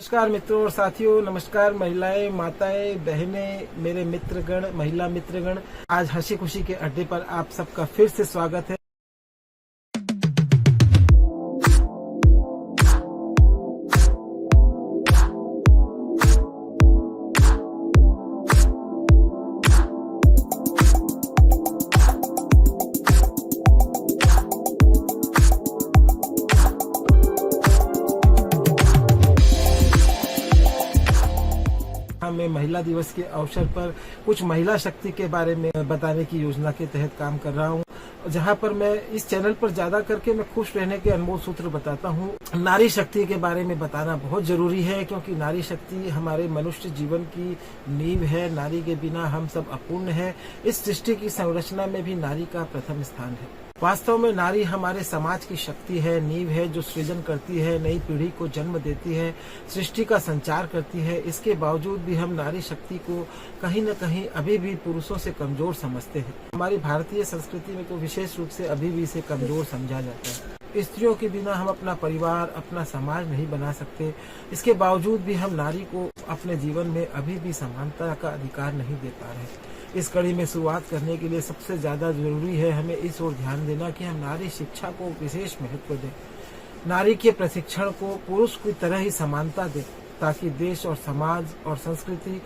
नमस्कार मित्रों और साथियों, नमस्कार महिलाएं, माताएं, बहनें, मेरे मित्रगण, महिला मित्रगण। आज हंसी खुशी के अड्डे पर आप सबका फिर से स्वागत है। मैं महिला दिवस के अवसर पर कुछ महिला शक्ति के बारे में बताने की योजना के तहत काम कर रहा हूं, जहां पर मैं इस चैनल पर ज्यादा करके मैं खुश रहने के अनमोल सूत्र बताता हूं। नारी शक्ति के बारे में बताना बहुत जरूरी है, क्योंकि नारी शक्ति हमारे मनुष्य जीवन की नींव है। नारी के बिना हम सब अपूर्ण है। इस सृष्टि की संरचना में भी नारी का प्रथम स्थान है। वास्तव में नारी हमारे समाज की शक्ति है, नींव है, जो सृजन करती है, नई पीढ़ी को जन्म देती है, सृष्टि का संचार करती है। इसके बावजूद भी हम नारी शक्ति को कहीं न कहीं अभी भी पुरुषों से कमजोर समझते हैं। हमारी भारतीय संस्कृति में तो विशेष रूप से अभी भी इसे कमजोर समझा जाता है। स्त्रियों के बिना हम अपना परिवार, अपना समाज नहीं बना सकते। इसके बावजूद भी हम नारी को अपने जीवन में अभी भी समानता का अधिकार नहीं दे पा रहे। इस कड़ी में शुरुआत करने के लिए सबसे ज्यादा जरूरी है हमें इस ओर ध्यान देना कि हम नारी शिक्षा को विशेष महत्व दें। नारी के प्रशिक्षण को पुरुष की तरह ही समानता दें, ताकि देश और समाज और संस्कृति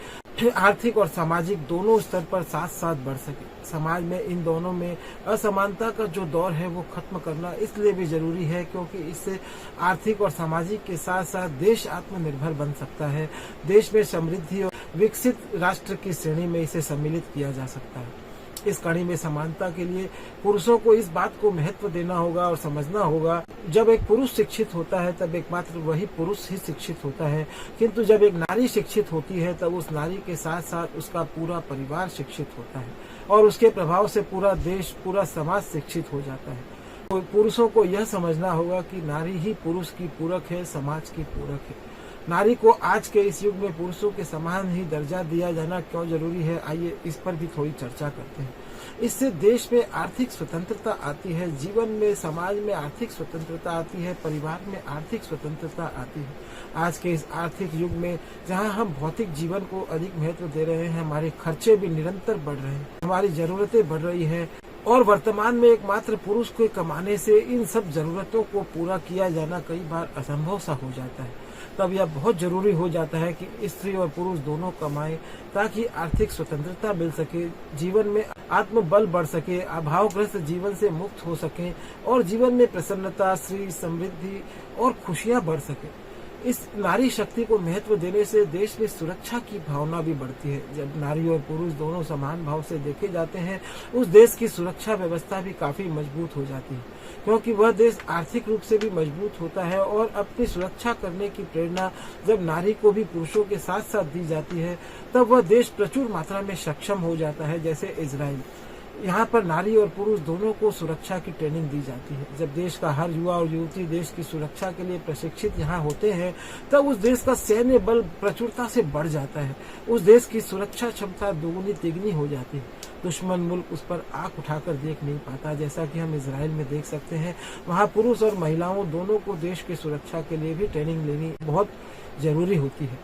आर्थिक और सामाजिक दोनों स्तर पर साथ साथ बढ़ सके। समाज में इन दोनों में असमानता का जो दौर है वो खत्म करना इसलिए भी जरूरी है, क्योंकि इससे आर्थिक और सामाजिक के साथ साथ देश आत्मनिर्भर बन सकता है। देश में समृद्धि और विकसित राष्ट्र की श्रेणी में इसे सम्मिलित किया जा सकता है। इस कड़ी में समानता के लिए पुरुषों को इस बात को महत्व देना होगा और समझना होगा, जब एक पुरुष शिक्षित होता है तब एकमात्र वही पुरुष ही शिक्षित होता है, किंतु जब एक नारी शिक्षित होती है तब उस नारी के साथ साथ उसका पूरा परिवार शिक्षित होता है और उसके प्रभाव से पूरा देश, पूरा समाज शिक्षित हो जाता है। तो पुरुषों को यह समझना होगा कि नारी ही पुरुष की पूरक है, समाज की पूरक है। नारी को आज के इस युग में पुरुषों के समान ही दर्जा दिया जाना क्यों जरूरी है, आइए इस पर भी थोड़ी चर्चा करते हैं। इससे देश में आर्थिक स्वतंत्रता आती है, जीवन में, समाज में आर्थिक स्वतंत्रता आती है, परिवार में आर्थिक स्वतंत्रता आती है। आज के इस आर्थिक युग में जहां हम भौतिक जीवन को अधिक महत्व दे रहे हैं, हमारे खर्चे भी निरंतर बढ़ रहे हैं, हमारी जरूरतें बढ़ रही है और वर्तमान में एकमात्र पुरुष के कमाने से इन सब जरूरतों को पूरा किया जाना कई बार असंभव सा हो जाता है। तब यह बहुत जरूरी हो जाता है कि स्त्री और पुरुष दोनों कमाएं, ताकि आर्थिक स्वतंत्रता मिल सके, जीवन में आत्मबल बढ़ सके, अभावग्रस्त जीवन से मुक्त हो सके और जीवन में प्रसन्नता, श्री, समृद्धि और खुशियां बढ़ सके। इस नारी शक्ति को महत्व देने से देश में सुरक्षा की भावना भी बढ़ती है। जब नारी और पुरुष दोनों समान भाव से देखे जाते हैं, उस देश की सुरक्षा व्यवस्था भी काफी मजबूत हो जाती है, क्योंकि वह देश आर्थिक रूप से भी मजबूत होता है और अपनी सुरक्षा करने की प्रेरणा जब नारी को भी पुरुषों के साथ साथ दी जाती है, तब वह देश प्रचुर मात्रा में सक्षम हो जाता है। जैसे इजराइल, यहाँ पर नारी और पुरुष दोनों को सुरक्षा की ट्रेनिंग दी जाती है। जब देश का हर युवा और युवती देश की सुरक्षा के लिए प्रशिक्षित यहाँ होते हैं, तब उस देश का सैन्य बल प्रचुरता से बढ़ जाता है। उस देश की सुरक्षा क्षमता दोगुनी तिगुनी हो जाती है। दुश्मन मुल्क उस पर आंख उठाकर देख नहीं पाता, जैसा कि हम इजराइल में देख सकते हैं। वहाँ पुरुष और महिलाओं दोनों को देश की सुरक्षा के लिए भी ट्रेनिंग लेनी बहुत जरूरी होती है।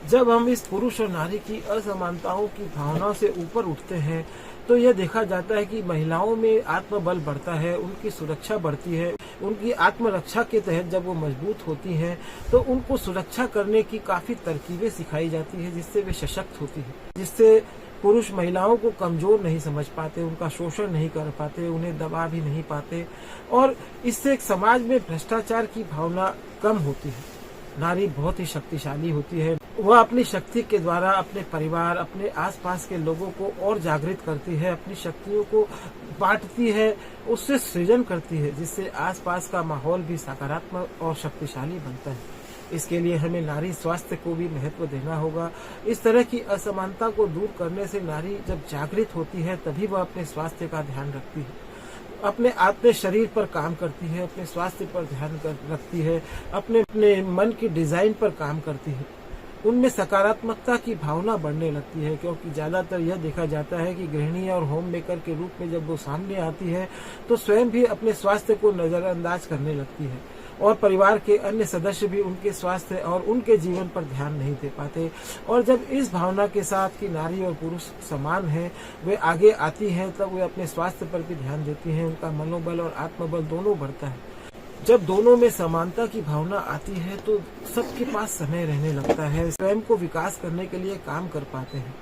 जब हम इस पुरुष और नारी की असमानताओं की भावना से ऊपर उठते हैं, तो यह देखा जाता है कि महिलाओं में आत्मबल बढ़ता है, उनकी सुरक्षा बढ़ती है। उनकी आत्मरक्षा के तहत जब वो मजबूत होती हैं, तो उनको सुरक्षा करने की काफी तरकीबें सिखाई जाती है, जिससे वे सशक्त होती है, जिससे पुरुष महिलाओं को कमजोर नहीं समझ पाते, उनका शोषण नहीं कर पाते, उन्हें दबा भी नहीं पाते और इससे एक समाज में भ्रष्टाचार की भावना कम होती है। नारी बहुत ही शक्तिशाली होती है। वह अपनी शक्ति के द्वारा अपने परिवार, अपने आसपास के लोगों को और जागृत करती है, अपनी शक्तियों को बांटती है, उससे सृजन करती है, जिससे आसपास का माहौल भी सकारात्मक और शक्तिशाली बनता है। इसके लिए हमें नारी स्वास्थ्य को भी महत्व देना होगा। इस तरह की असमानता को दूर करने से नारी जब जागृत होती है, तभी वह अपने स्वास्थ्य का ध्यान रखती है, अपने शरीर पर काम करती है, अपने स्वास्थ्य पर ध्यान रखती है, अपने मन की डिजाइन पर काम करती है। उनमें सकारात्मकता की भावना बढ़ने लगती है, क्योंकि ज्यादातर यह देखा जाता है कि गृहिणी और होम मेकर के रूप में जब वो सामने आती है, तो स्वयं भी अपने स्वास्थ्य को नजरअंदाज करने लगती है और परिवार के अन्य सदस्य भी उनके स्वास्थ्य और उनके जीवन पर ध्यान नहीं दे पाते। और जब इस भावना के साथ कि नारी और पुरुष समान हैं, वे आगे आती हैं, तब वे अपने स्वास्थ्य पर भी ध्यान देती हैं। उनका मनोबल और आत्मबल दोनों बढ़ता है। जब दोनों में समानता की भावना आती है तो सबके पास समय रहने लगता है, स्वयं को विकास करने के लिए काम कर पाते हैं।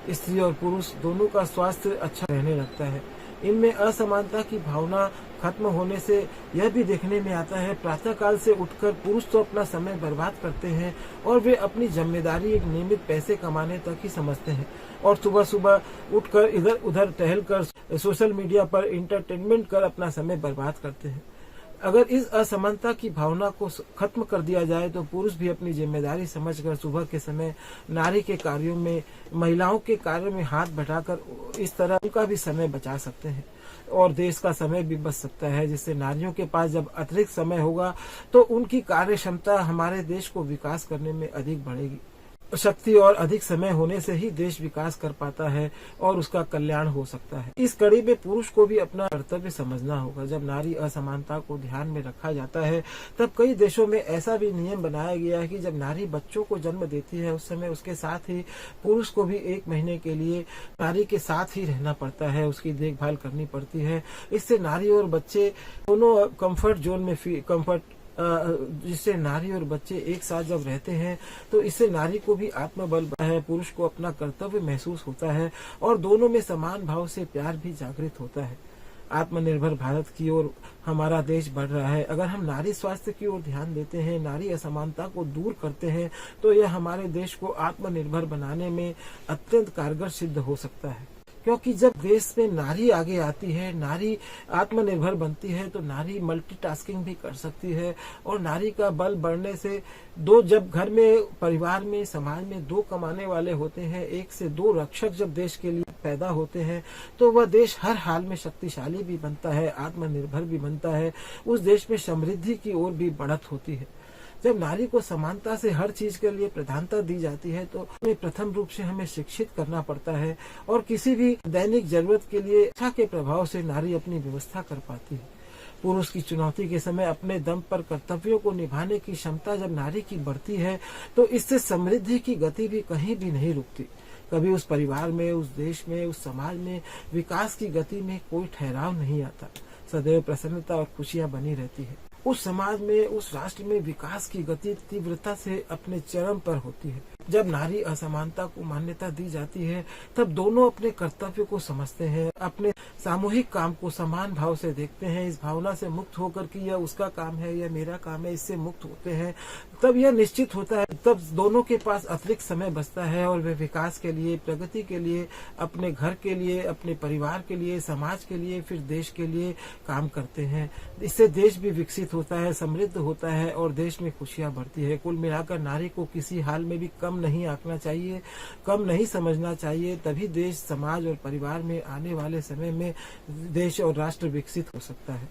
स्त्री और पुरुष दोनों का स्वास्थ्य अच्छा रहने लगता है। इनमें असमानता की भावना खत्म होने से यह भी देखने में आता है, प्रातःकाल से उठकर पुरुष तो अपना समय बर्बाद करते हैं और वे अपनी जिम्मेदारी एक नियमित पैसे कमाने तक ही समझते हैं और सुबह सुबह उठकर इधर उधर टहलकर सोशल मीडिया पर इंटरटेनमेंट कर अपना समय बर्बाद करते हैं। अगर इस असमानता की भावना को खत्म कर दिया जाए तो पुरुष भी अपनी जिम्मेदारी समझकर सुबह के समय नारी के कार्यों में, महिलाओं के कार्यों में हाथ बटाकर इस तरह उनका भी समय बचा सकते हैं और देश का समय भी बच सकता है, जिससे नारियों के पास जब अतिरिक्त समय होगा तो उनकी कार्य क्षमता हमारे देश को विकास करने में अधिक बढ़ेगी। शक्ति और अधिक समय होने से ही देश विकास कर पाता है और उसका कल्याण हो सकता है। इस कड़ी में पुरुष को भी अपना कर्तव्य समझना होगा। जब नारी असमानता को ध्यान में रखा जाता है तब कई देशों में ऐसा भी नियम बनाया गया है कि जब नारी बच्चों को जन्म देती है उस समय उसके साथ ही पुरुष को भी 1 महीने के लिए नारी के साथ ही रहना पड़ता है, उसकी देखभाल करनी पड़ती है। इससे नारी और बच्चे दोनों कंफर्ट जोन में जिससे नारी और बच्चे एक साथ जब रहते हैं तो इससे नारी को भी आत्मबल है, पुरुष को अपना कर्तव्य महसूस होता है और दोनों में समान भाव से प्यार भी जागृत होता है। आत्मनिर्भर भारत की ओर हमारा देश बढ़ रहा है। अगर हम नारी स्वास्थ्य की ओर ध्यान देते हैं, नारी असमानता को दूर करते हैं तो यह हमारे देश को आत्मनिर्भर बनाने में अत्यंत कारगर सिद्ध हो सकता है। क्योंकि जब देश में नारी आगे आती है, नारी आत्मनिर्भर बनती है तो नारी मल्टीटास्किंग भी कर सकती है और नारी का बल बढ़ने से जब घर में, परिवार में, समाज में 2 कमाने वाले होते हैं, 1 से 2 रक्षक जब देश के लिए पैदा होते हैं तो वह देश हर हाल में शक्तिशाली भी बनता है, आत्मनिर्भर भी बनता है। उस देश में समृद्धि की ओर भी बढ़त होती है। जब नारी को समानता से हर चीज के लिए प्रधानता दी जाती है तो प्रथम रूप से हमें शिक्षित करना पड़ता है और किसी भी दैनिक जरूरत के लिए इच्छा के प्रभाव से नारी अपनी व्यवस्था कर पाती है। पुरुष की चुनौती के समय अपने दम पर कर्तव्यों को निभाने की क्षमता जब नारी की बढ़ती है तो इससे समृद्धि की गति भी कहीं भी नहीं रुकती। कभी उस परिवार में, उस देश में, उस समाज में विकास की गति में कोई ठहराव नहीं आता। सदैव प्रसन्नता और खुशियां बनी रहती है। उस समाज में, उस राष्ट्र में विकास की गति तीव्रता से अपने चरम पर होती है। जब नारी असमानता को मान्यता दी जाती है तब दोनों अपने कर्तव्य को समझते हैं, अपने सामूहिक काम को समान भाव से देखते हैं। इस भावना से मुक्त होकर कि यह उसका काम है, यह मेरा काम है, इससे मुक्त होते हैं तब यह निश्चित होता है, तब दोनों के पास अतिरिक्त समय बचता है और वे विकास के लिए, प्रगति के लिए, अपने घर के लिए, अपने परिवार के लिए, समाज के लिए, फिर देश के लिए काम करते हैं। इससे देश भी विकसित होता है, समृद्ध होता है और देश में खुशियां बढ़ती है। कुल मिलाकर नारी को किसी हाल में भी कम नहीं आंकना चाहिए, कम नहीं समझना चाहिए। तभी देश, समाज और परिवार में आने वाले समय में देश और राष्ट्र विकसित हो सकता है।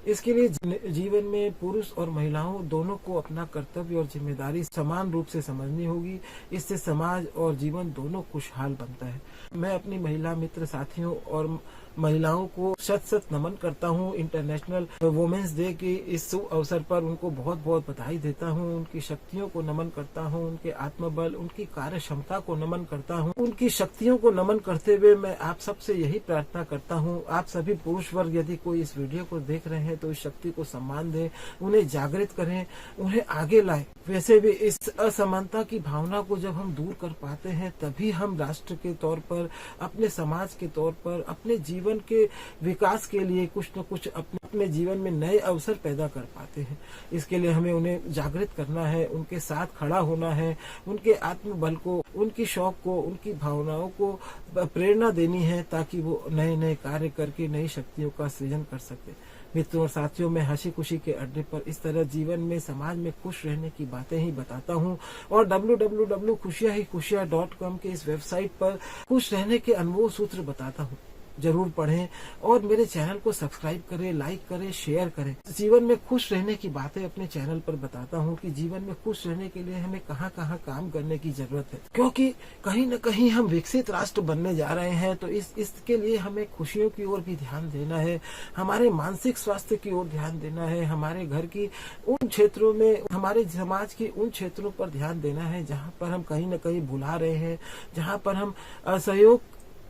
इसके लिए जीवन में पुरुष और महिलाओं दोनों को अपना कर्तव्य और जिम्मेदारी समान रूप से समझनी होगी। इससे समाज और जीवन दोनों खुशहाल बनता है। मैं अपनी महिला मित्र साथियों और महिलाओं को शत शत नमन करता हूँ। इंटरनेशनल वुमेन्स डे के इस शुभ अवसर पर उनको बहुत बहुत बधाई देता हूँ। उनकी शक्तियों को नमन करता हूँ, उनके आत्मबल, उनकी कार्य क्षमता को नमन करता हूँ। उनकी शक्तियों को नमन करते हुए मैं आप सबसे यही प्रार्थना करता हूँ, आप सभी पुरुष वर्ग यदि कोई इस वीडियो को देख रहे हैं तो इस शक्ति को सम्मान दें, उन्हें जागृत करें, उन्हें आगे लाएं। वैसे भी इस असमानता की भावना को जब हम दूर कर पाते हैं तभी हम राष्ट्र के तौर पर, अपने समाज के तौर पर, अपने जीवन के विकास के लिए कुछ न कुछ अपने जीवन में नए अवसर पैदा कर पाते हैं। इसके लिए हमें उन्हें जागृत करना है, उनके साथ खड़ा होना है, उनके आत्मबल को, उनकी शौक को, उनकी भावनाओं को प्रेरणा देनी है ताकि वो नए नए कार्य करके नई शक्तियों का सृजन कर सके। मित्रों और साथियों, मैं हंसी खुशी के अड्डे पर इस तरह जीवन में, समाज में खुश रहने की बातें ही बताता हूँ और www.khushiyahi-khushiya.com के इस वेबसाइट पर खुश रहने के अनमोल सूत्र बताता हूँ। जरूर पढ़ें और मेरे चैनल को सब्सक्राइब करें, लाइक करें, शेयर करें। जीवन में खुश रहने की बातें अपने चैनल पर बताता हूँ कि जीवन में खुश रहने के लिए हमें कहाँ कहाँ काम करने की जरूरत है, क्योंकि कहीं न कहीं हम विकसित राष्ट्र बनने जा रहे हैं। तो इसके लिए हमें खुशियों की ओर भी ध्यान देना है, हमारे मानसिक स्वास्थ्य की ओर ध्यान देना है, हमारे घर की उन क्षेत्रों में, हमारे समाज की उन क्षेत्रों पर ध्यान देना है जहाँ पर हम कहीं न कहीं भुला रहे हैं, जहाँ पर हम असहयोग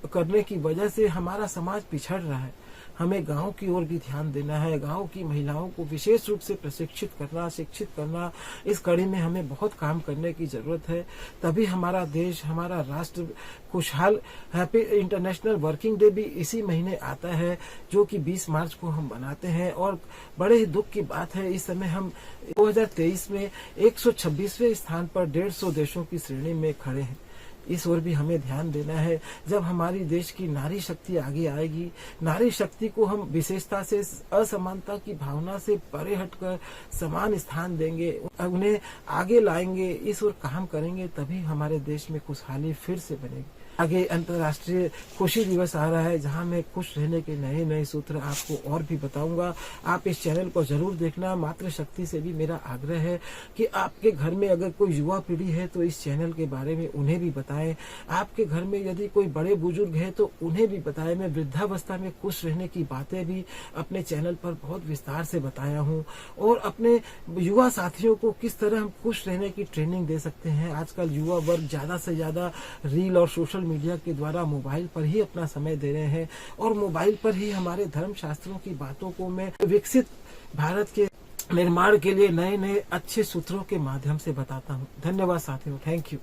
करने की वजह से हमारा समाज पिछड़ रहा है। हमें गांव की ओर भी ध्यान देना है, गांव की महिलाओं को विशेष रूप से प्रशिक्षित करना, शिक्षित करना, इस कड़ी में हमें बहुत काम करने की जरूरत है। तभी हमारा देश, हमारा राष्ट्र खुशहाल। हैप्पी इंटरनेशनल वर्किंग डे भी इसी महीने आता है, जो कि 20 मार्च को हम मनाते हैं। और बड़े ही दुख की बात है, इस समय हम 2023 में 126वें स्थान पर 150 देशों की श्रेणी में खड़े हैं। इस ओर भी हमें ध्यान देना है। जब हमारी देश की नारी शक्ति आगे आएगी, नारी शक्ति को हम विशेषता से, असमानता की भावना से परे हटकर समान स्थान देंगे, उन्हें आगे लाएंगे, इस ओर काम करेंगे, तभी हमारे देश में खुशहाली फिर से बनेगी। आगे अंतर्राष्ट्रीय खुशी दिवस आ रहा है, जहां मैं खुश रहने के नए नए सूत्र आपको और भी बताऊंगा। आप इस चैनल को जरूर देखना। मातृशक्ति से भी मेरा आग्रह है कि आपके घर में अगर कोई युवा पीढ़ी है तो इस चैनल के बारे में उन्हें भी बताएं। आपके घर में यदि कोई बड़े बुजुर्ग है तो उन्हें भी बताएं। मैं वृद्धावस्था में खुश रहने की बातें भी अपने चैनल पर बहुत विस्तार से बताया हूँ, और अपने युवा साथियों को किस तरह हम खुश रहने की ट्रेनिंग दे सकते हैं। आजकल युवा वर्ग ज्यादा से ज्यादा रील और सोशल मीडिया के द्वारा मोबाइल पर ही अपना समय दे रहे हैं, और मोबाइल पर ही हमारे धर्म शास्त्रों की बातों को मैं विकसित भारत के निर्माण के लिए नए नए अच्छे सूत्रों के माध्यम से बताता हूँ। धन्यवाद साथियों, थैंक यू।